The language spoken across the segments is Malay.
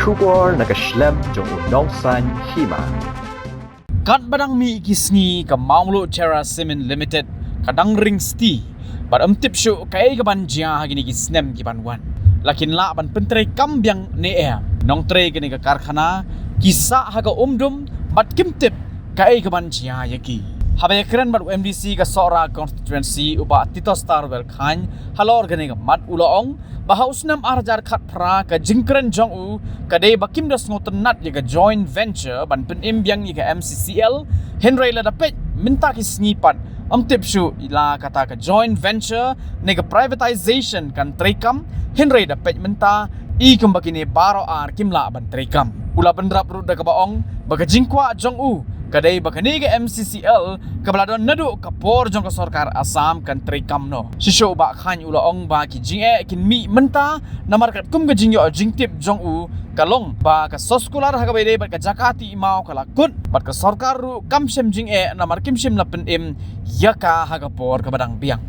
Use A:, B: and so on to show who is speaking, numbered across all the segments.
A: Shubor nakaslem jong unongsan hima.
B: Kat badang mi ikisngi ka Maunglo Terra Cement Limited kadang ring sti but tip syu kai gaban jia hagini kisnem gibanwan lakin la ban pentre kambyang ne nong tre gini ka karkhana kisa haga umdum bat kimtip kai gaban jia yaki habaya keren bat MDC ka Sora constituency uba Tito Star wel khan halor gini ka mat uloong bahausnam arjar khat pra ka jingkren jong u kadai bakim das ngoten nat ya ka joint venture ban pen imbyang ya ka MCCL Henry la dapet minta kisnipan tip syu ila kata ka joint venture nega privatization kan trekam Henry dapet minta i kumbakini baro ar kimla ban trekam ula bendrap ru da ka baong baga jingkwa jong u kadai bakani ke MCCL kabladon nadu kapor jong ka sarkar Assam kan trekam no shisho ba khan ula ong ba ki jinge kin mi menta namar kat kum ga jingyo jingtip jong u kalong ba ka soskular ha ka bede ba ka jakati mau kala kun bat ka sarkar ru kamsem jinge namar kimsim la pen im yaka ha ka por ka badang biang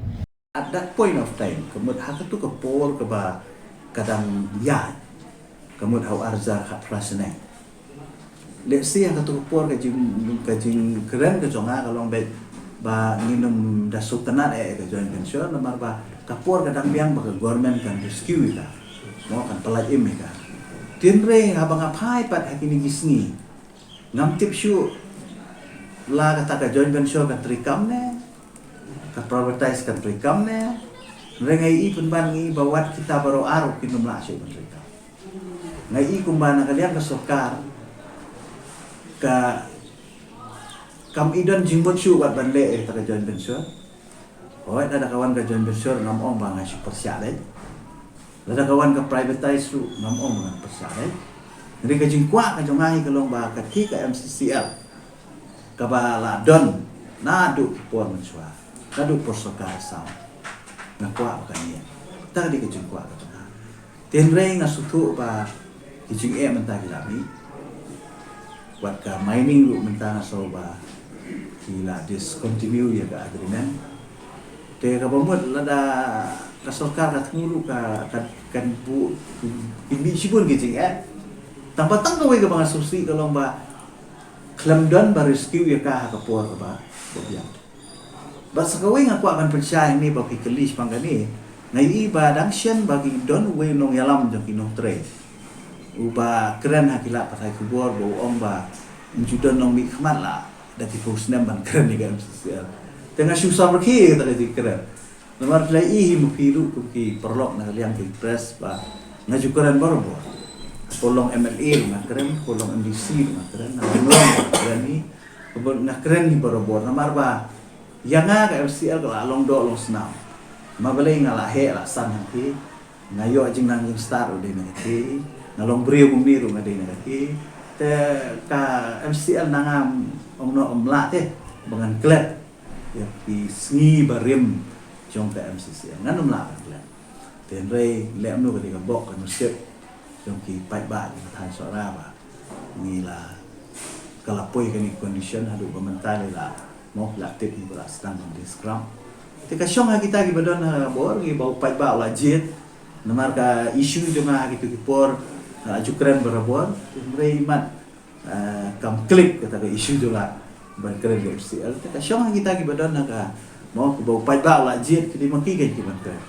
C: at that point of time kamut ha tu ka por ka ba kadang ya kamut hau arza khat prasne let's see ka tu por ka jing keren ka jonga ka long bet ba nginum da sultanat ka joint venture namar ba ka por ka dang biang ba ka government kan rescue ka mo kan pelaj im ka tinre habang apai pat hakini gisni ngam tip syu la kata ka joint venture ka trikam ne ka privatize ka trikam ne rengai i penban ngi bawat kita baru aru kinum la syu trikam ngai i kumbana kalian ka sokar ka kam idon jingmot syu wat ban le ta ka joint venture oi ada kawan ka joint venture nam ong ba ngai persya dai ada kawan ka privatize su nam ong ba persya dai jadi ka jingkwa ka jongai ka long ba ka thi ka MCCL ka ba la don nadu por mensua nadu por sokar sam na kwa ka ni ta di ka jingkwa ka ta ten rei na sutu ba ki jing menta ki labi buat ka mining lu menta so ba kila discontinue ya ka agreement te ka bomot lada ka sokar ka ngulu ka kan bu ini sipun gitu tanpa tang we ka mga susi ka long ba klamdon ba rescue ya ka por ka ba biya bas ka we nga kwa kan percaya ni ba kikelish pangani ngai ba dang sian bagi don we nong yalam jong kinong tre uba keren hakila patai kubor bo ong ba judon nong mi khmat la dati pusnem ban keren ni kan MCCL tengah susah berki ta di keren nomor lai i mukiru ki perlok na liang ki press ba ngaju keren baru bo kolong MLA na keren kolong MDC na keren na keren ni na keren ni baru bo nomor ba yanga ka MCCL ka long do long snam mabalay nga lahe la san ki ngayo jing nang star ode na ki nalong brio bumiru nga de na ki te ka MCCL nangam omno omla te bangan klet ya pi sngi barim jong ka MCCL ngan omla klet ten rei lem no ka de ka bok ka musip jong ki pai ba ni thai sora ba ni la kalapoi ka ni condition hadu bamentale la mo la tip ni ba stand on this ground te ka syong ha kita gi badon ha bor gi bau pai ba la jet namar ka issue jong ha gitu ki por ajukren berabor rei mat kam klik kata ka issue juga ban keren MCCL te ka syong ha kita gi badon ha ka mo bau pai ba la jet ki maki ga ki ban keren